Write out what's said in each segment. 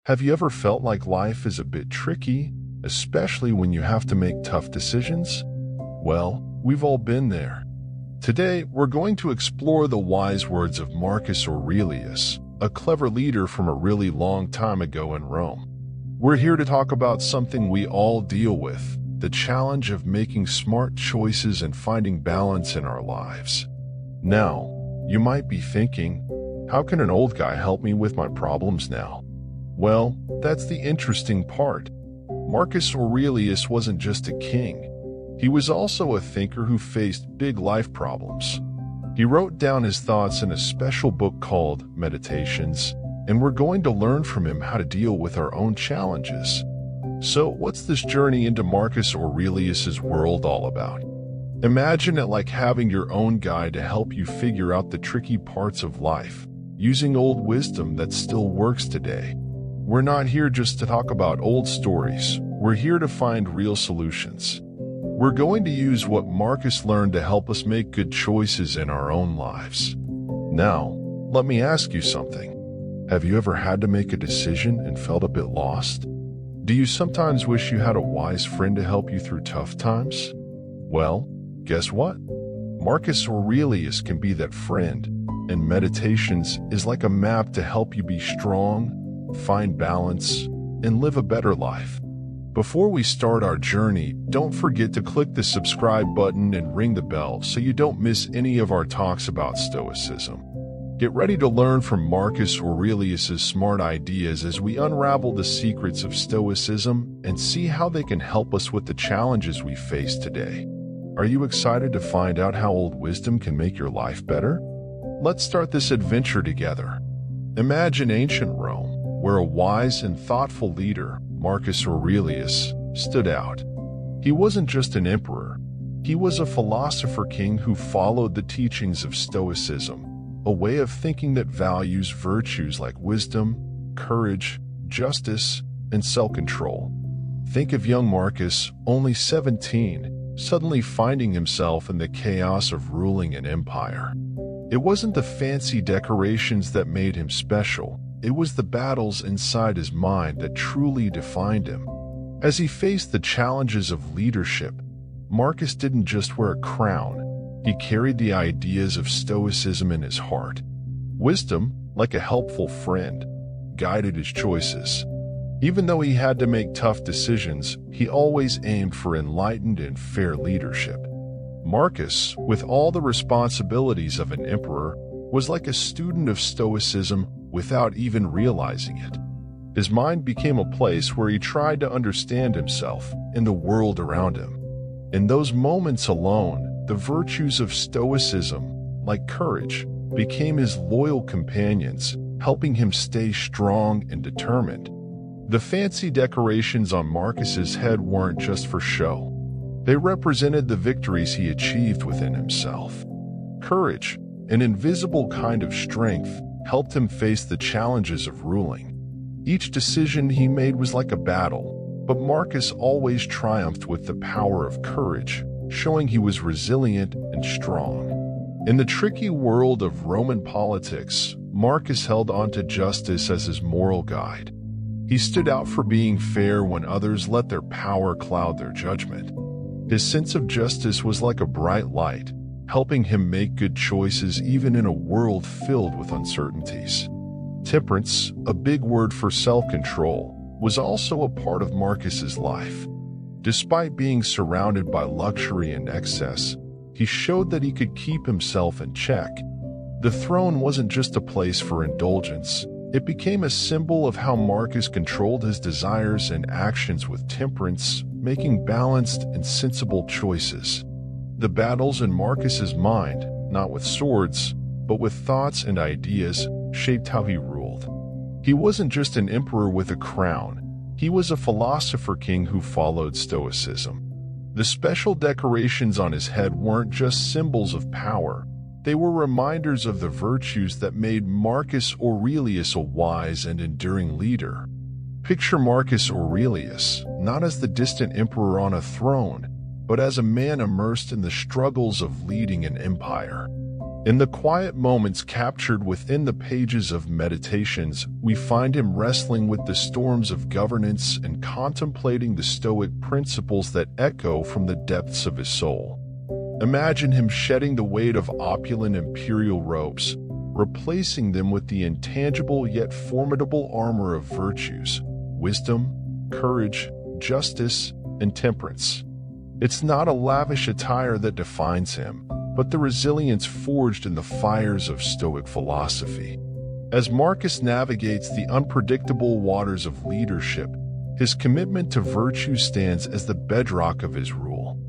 Have you ever felt like life is a bit tricky, especially when you have to make tough decisions? Well, we've all been there. Today, we're going to explore the wise words of Marcus Aurelius, a clever leader from a really long time ago in Rome. We're here to talk about something we all deal with, the challenge of making smart choices and finding balance in our lives. Now, you might be thinking, how can an old guy help me with my problems now? Well, that's the interesting part. Marcus Aurelius wasn't just a king. He was also a thinker who faced big life problems. He wrote down his thoughts in a special book called Meditations, and we're going to learn from him how to deal with our own challenges. So, what's this journey into Marcus Aurelius's world all about? Imagine it like having your own guide to help you figure out the tricky parts of life, using old wisdom that still works today. We're not here just to talk about old stories. We're here to find real solutions. We're going to use what Marcus learned to help us make good choices in our own lives. Now, let me ask you something. Have you ever had to make a decision and felt a bit lost? Do you sometimes wish you had a wise friend to help you through tough times? Well, guess what? Marcus Aurelius can be that friend, and Meditations is like a map to help you be strong, find balance, and live a better life. Before we start our journey, don't forget to click the subscribe button and ring the bell so you don't miss any of our talks about Stoicism. Get ready to learn from Marcus Aurelius's smart ideas as we unravel the secrets of Stoicism and see how they can help us with the challenges we face today. Are you excited to find out how old wisdom can make your life better? Let's start this adventure together. Imagine ancient Rome, where a wise and thoughtful leader, Marcus Aurelius, stood out. He wasn't just an emperor. He was a philosopher-king who followed the teachings of Stoicism, a way of thinking that values virtues like wisdom, courage, justice, and self-control. Think of young Marcus, only 17, suddenly finding himself in the chaos of ruling an empire. It wasn't the fancy decorations that made him special. It was the battles inside his mind that truly defined him. As he faced the challenges of leadership, Marcus didn't just wear a crown. He carried the ideas of Stoicism in his heart. Wisdom, like a helpful friend, guided his choices. Even though he had to make tough decisions, he always aimed for enlightened and fair leadership. Marcus, with all the responsibilities of an emperor, was like a student of Stoicism without even realizing it. His mind became a place where he tried to understand himself and the world around him. In those moments alone, the virtues of Stoicism, like courage, became his loyal companions, helping him stay strong and determined. The fancy decorations on Marcus's head weren't just for show. They represented the victories he achieved within himself. Courage, an invisible kind of strength, helped him face the challenges of ruling. Each decision he made was like a battle, but Marcus always triumphed with the power of courage, showing he was resilient and strong. In the tricky world of Roman politics, Marcus held on to justice as his moral guide. He stood out for being fair when others let their power cloud their judgment. His sense of justice was like a bright light, helping him make good choices even in a world filled with uncertainties. Temperance, a big word for self-control, was also a part of Marcus's life. Despite being surrounded by luxury and excess, he showed that he could keep himself in check. The throne wasn't just a place for indulgence. It became a symbol of how Marcus controlled his desires and actions with temperance, making balanced and sensible choices. The battles in Marcus's mind, not with swords, but with thoughts and ideas, shaped how he ruled. He wasn't just an emperor with a crown. He was a philosopher-king who followed Stoicism. The special decorations on his head weren't just symbols of power. They were reminders of the virtues that made Marcus Aurelius a wise and enduring leader. Picture Marcus Aurelius, not as the distant emperor on a throne, but as a man immersed in the struggles of leading an empire. In the quiet moments captured within the pages of Meditations, we find him wrestling with the storms of governance and contemplating the Stoic principles that echo from the depths of his soul. Imagine him shedding the weight of opulent imperial robes, replacing them with the intangible yet formidable armor of virtues: wisdom, courage, justice, and temperance. It's not a lavish attire that defines him, but the resilience forged in the fires of Stoic philosophy. As Marcus navigates the unpredictable waters of leadership, his commitment to virtue stands as the bedrock of his rule.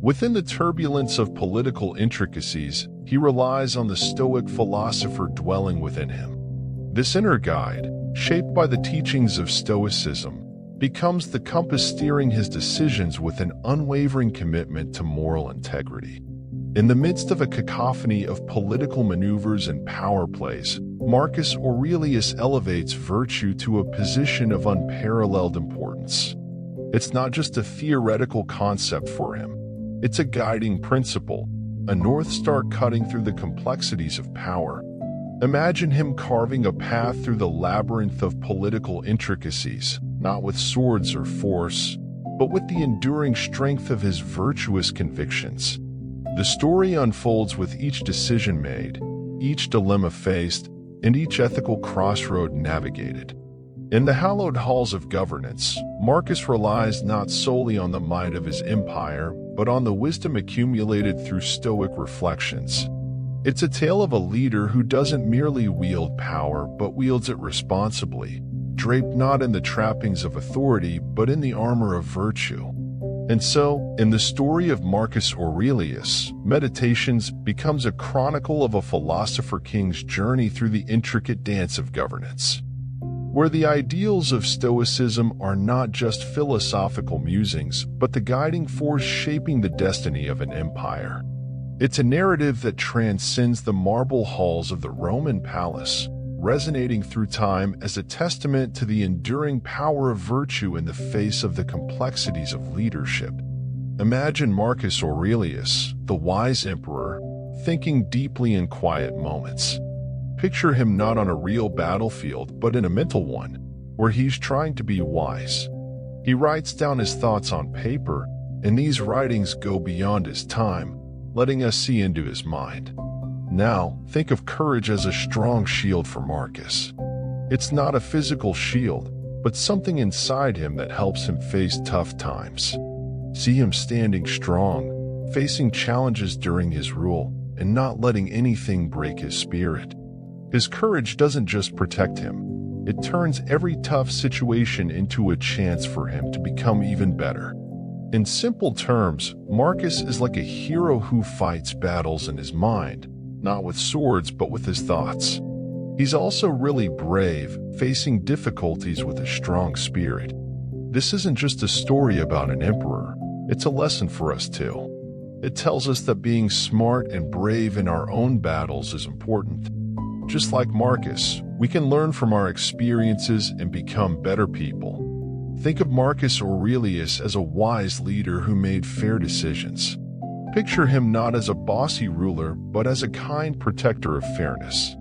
Within the turbulence of political intricacies, he relies on the Stoic philosopher dwelling within him. This inner guide, shaped by the teachings of Stoicism, becomes the compass steering his decisions with an unwavering commitment to moral integrity. In the midst of a cacophony of political maneuvers and power plays, Marcus Aurelius elevates virtue to a position of unparalleled importance. It's not just a theoretical concept for him. It's a guiding principle, a North Star cutting through the complexities of power. Imagine him carving a path through the labyrinth of political intricacies, not with swords or force, but with the enduring strength of his virtuous convictions. The story unfolds with each decision made, each dilemma faced, and each ethical crossroad navigated. In the hallowed halls of governance, Marcus relies not solely on the might of his empire, but on the wisdom accumulated through Stoic reflections. It's a tale of a leader who doesn't merely wield power, but wields it responsibly, draped not in the trappings of authority, but in the armor of virtue. And so, in the story of Marcus Aurelius, Meditations becomes a chronicle of a philosopher-king's journey through the intricate dance of governance, where the ideals of Stoicism are not just philosophical musings, but the guiding force shaping the destiny of an empire. It's a narrative that transcends the marble halls of the Roman palace, resonating through time as a testament to the enduring power of virtue in the face of the complexities of leadership. Imagine Marcus Aurelius, the wise emperor, thinking deeply in quiet moments. Picture him not on a real battlefield, but in a mental one, where he's trying to be wise. He writes down his thoughts on paper, and these writings go beyond his time, letting us see into his mind. Now, think of courage as a strong shield for Marcus. It's not a physical shield, but something inside him that helps him face tough times. See him standing strong, facing challenges during his rule, and not letting anything break his spirit. His courage doesn't just protect him, it turns every tough situation into a chance for him to become even better. In simple terms, Marcus is like a hero who fights battles in his mind, not with swords but with his thoughts. He's also really brave, facing difficulties with a strong spirit. This isn't just a story about an emperor, it's a lesson for us too. It tells us that being smart and brave in our own battles is important. Just like Marcus, we can learn from our experiences and become better people. Think of Marcus Aurelius as a wise leader who made fair decisions. Picture him not as a bossy ruler, but as a kind protector of fairness.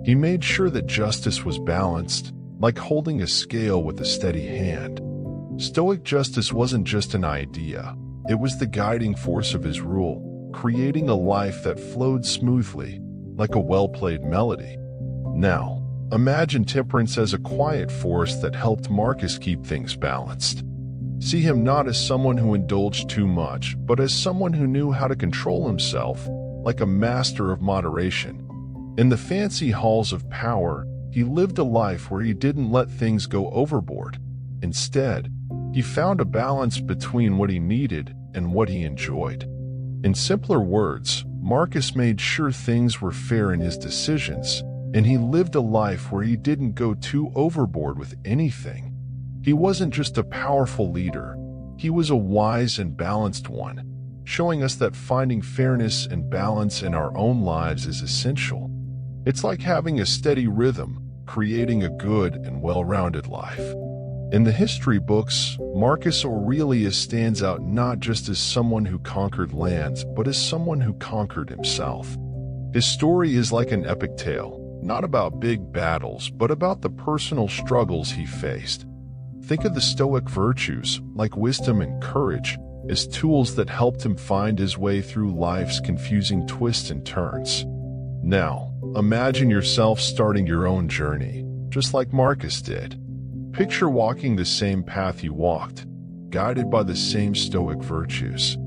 He made sure that justice was balanced, like holding a scale with a steady hand. Stoic justice wasn't just an idea, it was the guiding force of his rule, creating a life that flowed smoothly, like a well-played melody. Now, imagine temperance as a quiet force that helped Marcus keep things balanced. See him not as someone who indulged too much, but as someone who knew how to control himself, like a master of moderation. In the fancy halls of power, he lived a life where he didn't let things go overboard. Instead, he found a balance between what he needed and what he enjoyed. In simpler words, Marcus made sure things were fair in his decisions, and he lived a life where he didn't go too overboard with anything. He wasn't just a powerful leader, he was a wise and balanced one, showing us that finding fairness and balance in our own lives is essential. It's like having a steady rhythm, creating a good and well-rounded life. In the history books, Marcus Aurelius stands out not just as someone who conquered lands, but as someone who conquered himself. His story is like an epic tale, not about big battles, but about the personal struggles he faced. Think of the Stoic virtues, like wisdom and courage, as tools that helped him find his way through life's confusing twists and turns. Now, imagine yourself starting your own journey, just like Marcus did. Picture walking the same path he walked, guided by the same Stoic virtues.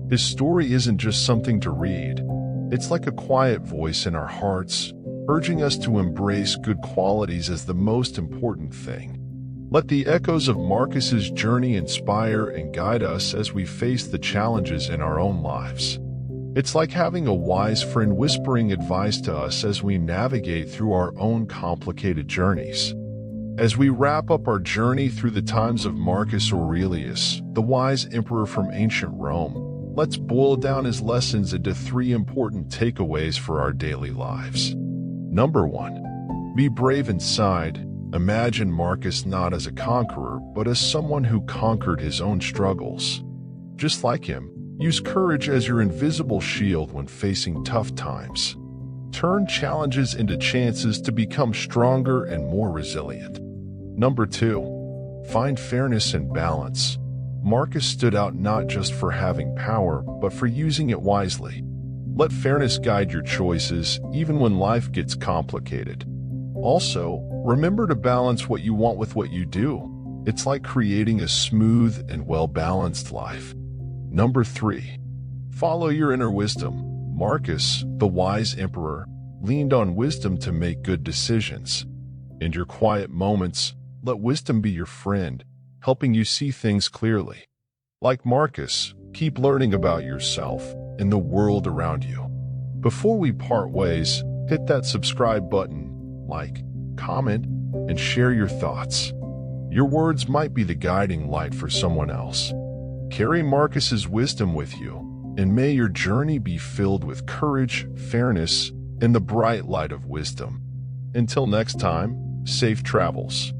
His story isn't just something to read. It's like a quiet voice in our hearts, urging us to embrace good qualities as the most important thing. Let the echoes of Marcus's journey inspire and guide us as we face the challenges in our own lives. It's like having a wise friend whispering advice to us as we navigate through our own complicated journeys. As we wrap up our journey through the times of Marcus Aurelius, the wise emperor from ancient Rome, let's boil down his lessons into 3 important takeaways for our daily lives. Number 1. Be brave inside. Imagine Marcus not as a conqueror, but as someone who conquered his own struggles. Just like him, use courage as your invisible shield when facing tough times. Turn challenges into chances to become stronger and more resilient. Number 2. Find fairness and balance. Marcus stood out not just for having power, but for using it wisely. Let fairness guide your choices, even when life gets complicated. Also, remember to balance what you want with what you do. It's like creating a smooth and well-balanced life. Number 3. Follow your inner wisdom. Marcus, the wise emperor, leaned on wisdom to make good decisions. In your quiet moments, let wisdom be your friend, helping you see things clearly. Like Marcus, keep learning about yourself and the world around you. Before we part ways, hit that subscribe button, like, comment, and share your thoughts. Your words might be the guiding light for someone else. Carry Marcus's wisdom with you, and may your journey be filled with courage, fairness, and the bright light of wisdom. Until next time, safe travels.